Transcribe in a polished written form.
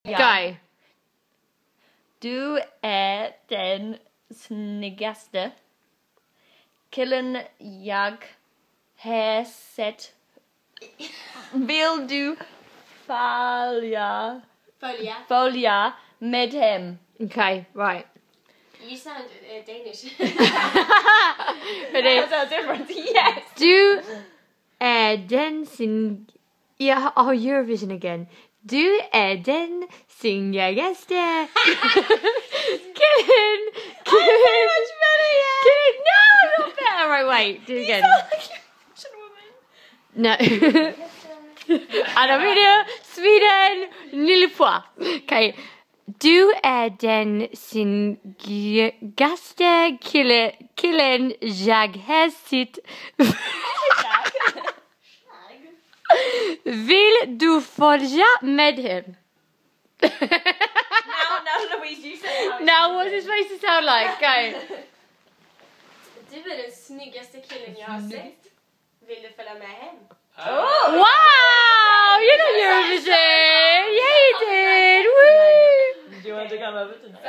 Go. Du er den snyggeste killen jeg har set. Vil du følge med ham? Okay, right. You sound Danish. Ready? That's a difference. Yes. Du er den Eurovision again. Du er den snyggeste killen. Much better, yeah. No, not better. Right, wait. Do it again. No. Anna Sweden, lille point. Okay. Du er den snyggeste killen jeg har set. Vil du følge med ham? Now, Louise, you say it. Now, what's it supposed to sound like? Go. Du är den snyggaste killen jag har sett. Vill du följa med hem? Wow! You know Eurovision! Yeah, you did! Woo! Do you want to come over tonight?